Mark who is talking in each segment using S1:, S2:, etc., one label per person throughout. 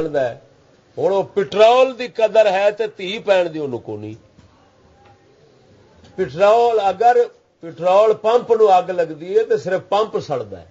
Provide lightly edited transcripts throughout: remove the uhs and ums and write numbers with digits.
S1: جانتا ہے ہوں وہ پٹرول دی قدر ہے تو دھی پین دی انہوں کو نہیں پٹرول اگر پٹرول پمپ نو اگ لگتی ہے تو صرف پمپ سڑتا ہے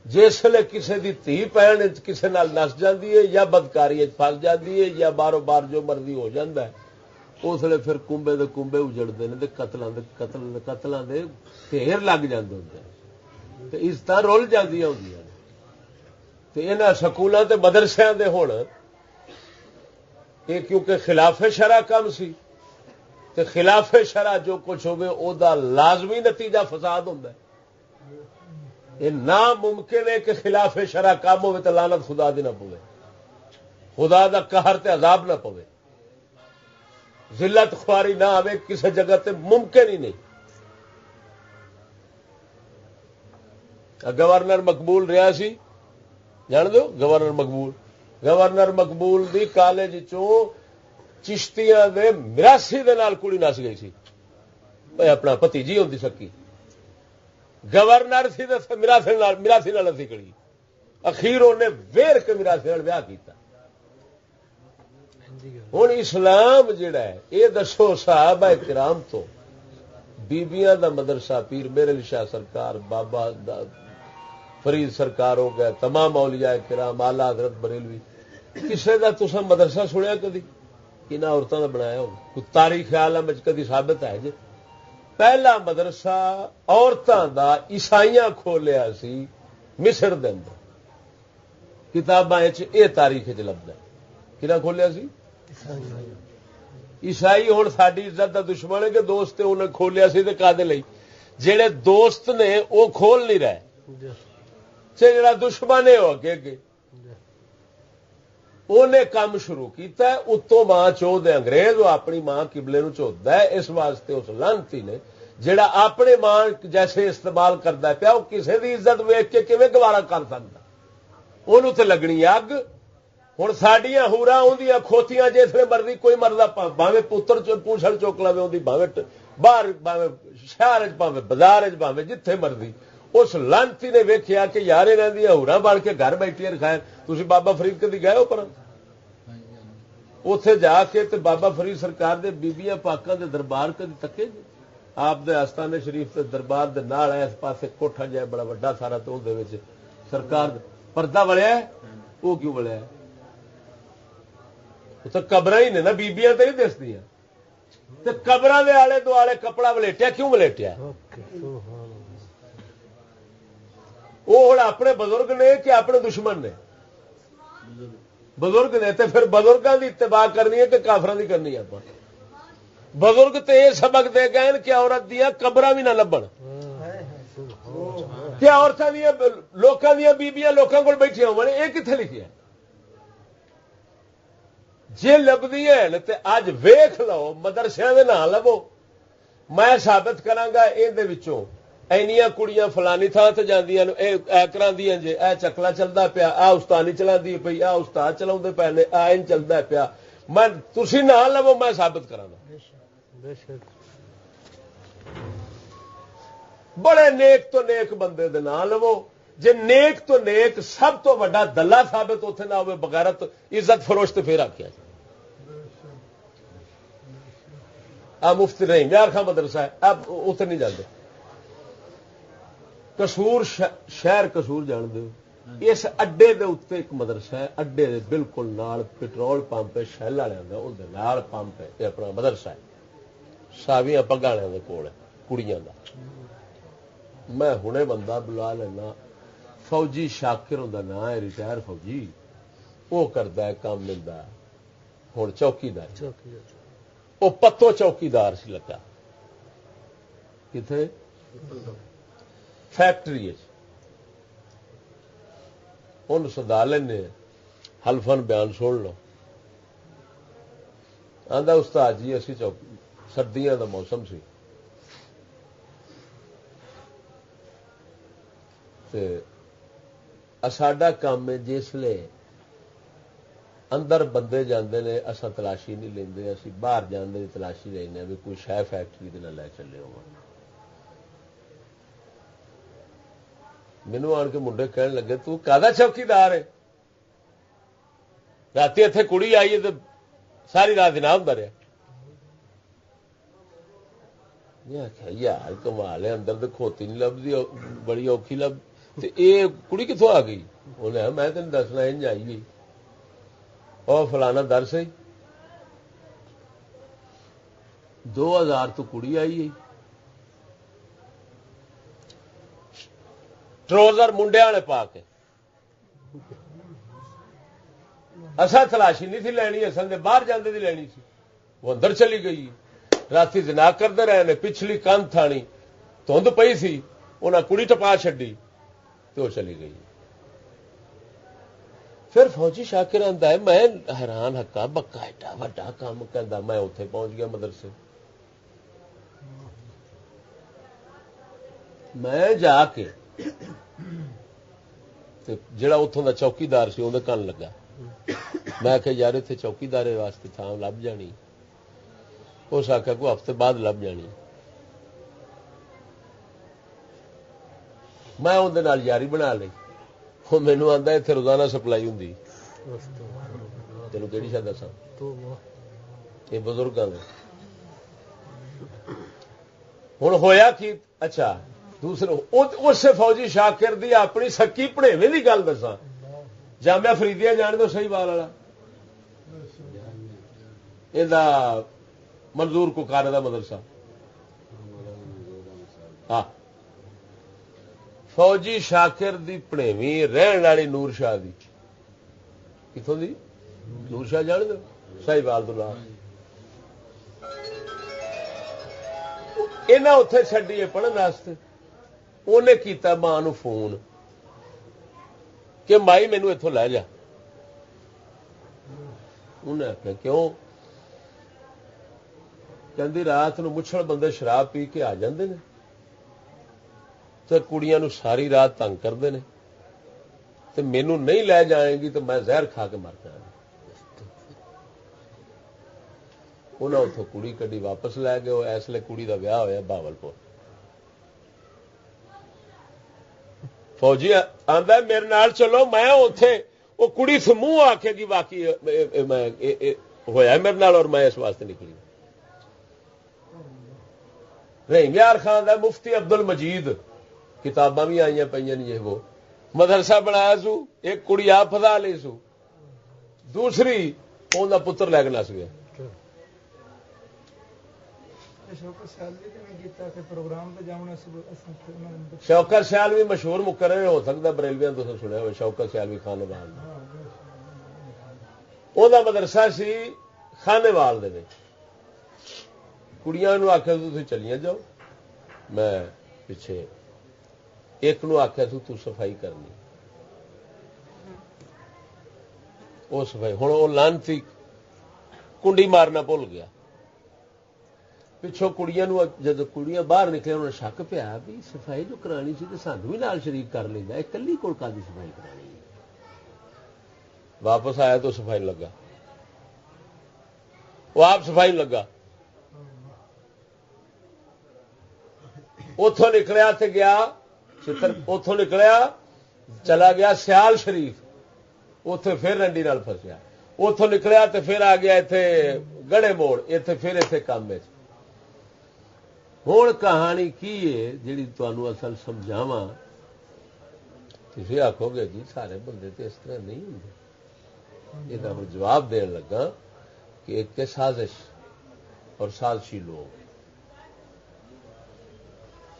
S1: جسے کسی کی دھی پین کسی نس جاتی ہے یا بدکاری فس جاتی ہے یا باروں بار جو مرضی ہو جاتا ہے اس لیے پھر کنبے دے کنبے اجڑتے ہیں قتلوں دے ڈھیر لگ جاتے ہوتے عزت رول جاتی ہوں یہاں سکولوں تے مدرسیاں دے ہون یہ کیونکہ خلاف شرع کم سی تے خلاف شرع جو کچھ ہوگی وہ لازمی نتیجہ فساد ہوتا ہے یہ ناممکن ہے کہ خلاف شرع کام ہوئے تو لعنت خدا دی نہ پوے خدا دا قہر تے عذاب نہ پوے ذلت خواری نہ آئے کسی جگہ تے ممکن ہی نہیں گورنر مقبول رہا سی جان دو گورنر مقبول دی کالج چشتیاں دے مراسی دے نال کڑی نس گئی سی اپنا بھتیجی ہوتی سکی گورنر سی مراسی نال اسی کڑی اخیر انہیں ویر کے مراسی نال ویاہ کیتا ہوں اسلام جڑا ہے یہ دسو صحابہ کرام تو بیبیاں دا مدرسہ پیر میرے علی شاہ سرکار بابا فرید سرکار ہو گیا تمام اولیاء کرام آلہ حضرت بریلوی کسے دا تساں مدرسہ سنیا کدی کہ نہ عورتوں کا بنایا ہو کوئی تاریخ عالم کدی ثابت ہے جی پہلا مدرسہ عورتوں دا عیسائیاں کھولیا سی مصر دے اندر کتاباں یہ تاریخ لبدا کنا کھولیا سی عیسائی ہوں ساری عزت کا دشمن ہے کہ دوست انہیں کھولیا سی کادے لئی جہے دوست نے وہ کھول نہیں رہے جڑا دشمن ہے وہ اگے انہیں کام شروع کیتا ہے اتوں ماں چوہ انگریز وہ اپنی ماں قبلے نو چوہدا ہے اس واسطے اس لانتی نے جڑا اپنے ماں جیسے استعمال کرتا پیا وہ کسی کی عزت ویچ کے کیویں گوارا کر سکتا انہوں تے لگنی اگ ہوں سڈیا ہورا اندیاں کھوتیاں جسے مرضی کوئی مرضا باوے پتر پوچھل چک لو اندی باوے باہر باوے شہر باوے بازار باوے جتھے مرضی اس لانتی نے ویکھیا کہ یار انہاں دیا ہورا بن کے گھر بیٹھیاں رکھائیں تسی بابا فرید کدی گئے ہو پر اتے جا کے تے بابا فرید سرکار دے بیبیاں پاکاں دے دربار کدی تکے جی آپ دے آستانے شریف دے دربار دے نال اس پاسے کوٹھا جائے بڑا وڈا سارا تو دے وچ سرکار پردہ وڑیا ہے وہ کیوں وڑیا ہے تو قبر ہی نے نا بیبیاں تو نہیں دسدیاں تے قبراں دے آلے دوالے کپڑا ولیٹیا کیوں ولیٹیا وہ ہوں اپنے بزرگ نے کہ اپنے دشمن نے بزرگ نے تے پھر بزرگوں کی اتباع کرنی ہے کہ کافران کی کرنی ہے بزرگ تے یہ سبق دے گئے کہ عورت دیا قبراں بھی نہ لبن کیا عورتوں دیا لوکاں دیا بیبیاں لوکاں کول بیٹھیاں ہون یہ کتنے لکھیا جی لبدی ہیں تے اج ویکھ لو مدرسے دے نام لو میں ثابت کراں گا یہ اینیاں کڑیاں فلانی تھان سے جاندیاں اے کراندیاں جے اے چکلا چلدا پیا آ استانی چلاندی پئی آ استاد چلاوندے پے نے آ ان چلدا پیا میں تسی نہ لو میں ثابت کراں گا بڑے نیک تو نیک بندے دے نام لو جے نیک تو نیک سب تو بڑا دلہ ثابت اوتھے نہ ہوے بغیرت عزت فروش تے پھر آکھیا آ مفتی رحیم یار خان مدرسہ ہے اب اتنے نہیں جاتے قصور شہر قصور جان دو اس اڈے دے اتنے ایک مدرسہ ہے اڈے دے بالکل نال پٹرول پمپ ہے شیل والوں کا نال پمپ ہے یہ اپنا مدرسہ ہے ساویاں پگاں والوں کے کول کڑیاں دا میں ہنے بندہ بلا لینا فوجی شاکر ہوں نام ہے ریٹائر فوجی وہ کرتا ہے کام ملتا ہوں چوکیدار وہ پتو چوکیدار سی لگا کتنے فیکٹری ان سدا لینے حلفن بیان سن لو آندا استاد جی اسی سردیاں دا موسم سی ساڈا کام ہے جسے اندر بندے جاندے نے اساں تلاشی نہیں لیندے اسی باہر جاندے تلاشی لینے بھی کوئی شے فیکٹری دے نہ لے چلے ہو مینوں آن کے منڈے کہن لگے تو کادا چوکیدار ہے رات اتنے کڑی آئی ہے تو ساری رات نہ ہوں رہا. آخیا یار کمال ہے, اندر تو کھوتی نہیں لبھی, بڑی اوکھی لب, یہ کڑی کتوں آ گئی؟ انہیں میں تین دسنا انج آئی گئی, اور فلانا در سے 2000 تو کڑی آئی ہے, ٹروزر منڈیا والے پا کے. اصا تلاشی نہیں تھی لینی, اصل نے باہر جانے کی لینی سی. وہ اندر چلی گئی. رات جنا کرتے رہے نے, پچھلی کندھ تھانی دھند پئی سی, انہیں کڑی ٹپا چڈی تو وہ چلی گئی. پھر فوجی شاکر آتا ہے, میں حیران ہکا بکا ایڈا وڈا کام کہہ, میں اتے پہنچ گیا مدرسے. میں جا کے جڑا اتوں کا چوکیدار سی اندر کن لگا. میں کہ یار اتنے چوکیدار واسطے تھان لب جانی. اس آخیا کوئی ہفتے بعد لب جانی. میں اندر یاری بنا لی. وہ مینو آتا اتنے روزانہ سپلائی ہوں. تینوں کہڑی شاید دسا, یہ بزرگوں نے ہوں ہویا کی. اچھا دوسرے اس فوجی شاکر دی اپنی سکی پڑھیویں کی گل دسا. جامعہ فریدیہ جان دو صحیح بال والا, یہ منظور کوکارے دا مدرسہ. ہاں فوجی شاکر دی پڑھیویں رہن والی نور شاہ دی, کتوں دی نور شاہ جان دو صحیح بال دلہ. یہاں اتے چڈیے پڑھن واسطے. انہیں کیتا ماں نو فون کہ مائی مینو اتوں لے جا. انہیں آخیا کیوں؟ کہ رات نو مچھڑ بندے شراب پی کے آ جاندے نے تو کڑیاں نو ساری رات تنگ کرتے ہیں, تو مینو نہیں لے جائیں گی تو میں زہر کھا کے مر جانا. انہیں اتوں کڑی کڈی واپس لے گئے. اس لیے کڑی دا ویاہ ہوا بہاولپور. فوجی آندا میرے نال چلو, میں اتے وہ کڑی منہ آکھے گی واقعی ہوا میرے نال, اور میں اس واسطے نکلی. رحیم یار خان دا مفتی عبد المجید کتاباں بھی آئی پہ یہ وہ مدرسہ بنایا سو. ایک کڑی آپ فضا لی سو, دوسری ان کا پتر لے کے نس گیا. شوکت سیالوی مشہور مقرر ہو سکتا بریلویاں تو سنیا ہو. شوکت سیالوی خانے وال وہ مدرسہ سی خانے وال دے. کڑیاں آخیا تھی چلیاں جاؤ, میں پیچھے. ایک نو آخیا تو صفائی کرنی, وہ صفائی. ہوں وہ لانتی کنڈی مارنا بھول گیا. پچھوں کڑیاں جب کڑیاں باہر نکلے انہوں نے شک پیا بھی صفائی جو کرانی سی تو سانو بھی نال شریک کر لینا, ایک کلی کول کادی صفائی کرانی. واپس آیا تو صفائی لگا, وہ آپ صفائی لگا. اتوں نکلیا تے گیا اتوں نکلیا چلا گیا سیال شریف, اتے پھر رنڈی نال فسیا. اتوں نکلیا تے پھر آ گیا اتے گڑے موڑ, اتے پھر اتے کام. ہوں کہانی کی ہے جی تمہوں اصل سمجھاواں, تھی آخو گے جی سارے بندے تو اس طرح نہیں ہوں. یہ ہوں جواب دین لگا کہ ایک سازش اور سازشی لوگ,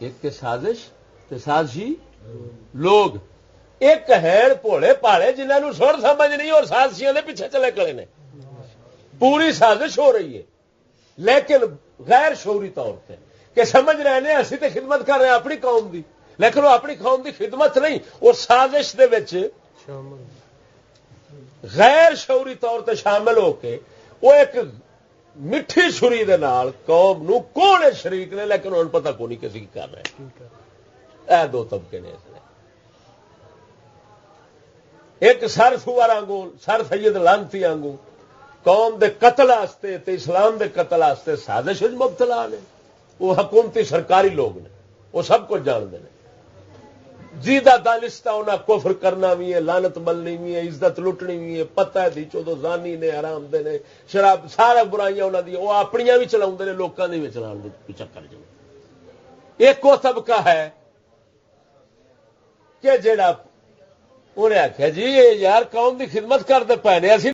S1: ایک سازش تے سازشی لوگ, ایک ہے بھولے پالے جنہوں سر سمجھ نہیں اور سازشیاں دے پیچھے چلے کڑے نے. پوری سازش ہو رہی ہے لیکن غیر شعوری طور پہ کہ سمجھ رہے ہیں اسی تے خدمت کر رہے ہیں اپنی قوم دی, لیکن وہ اپنی قوم دی خدمت نہیں, اور سازش دے وچ غیر شعوری طور تے شامل ہو کے وہ ایک میٹھی چھری دے نال قوم نو کون شریک نے, لیکن انہوں پتہ کو نہیں کسی کی کر رہے ہیں. اے دو طبقے نے اس نے, ایک سر سوار آنگو سر سید لانتی آنگو قوم دے قتل آستے تے اسلام دے قتل آستے سازش مبتلا نے. وہ حکومتی سرکاری لوگ نے, وہ سب کچھ جانتے ہیں. جیدہ دانستہ انہیں کفر کرنا بھی ہے، لعنت ملنی بھی ہے، عزت لٹنی بھی ہے، پتہ ہے دی چودو زانی نے، حرام دے نے، شراب سارا برائیاں انہوں دی وہ اپنیاں بھی چلاؤں نے، لوکاں دی بھی چلاؤں دے چکر جو ایک وہ طبقہ ہے کہ جڑا انہیں آخیا جی یہ یار قوم دی خدمت کرتے پے نے، اسی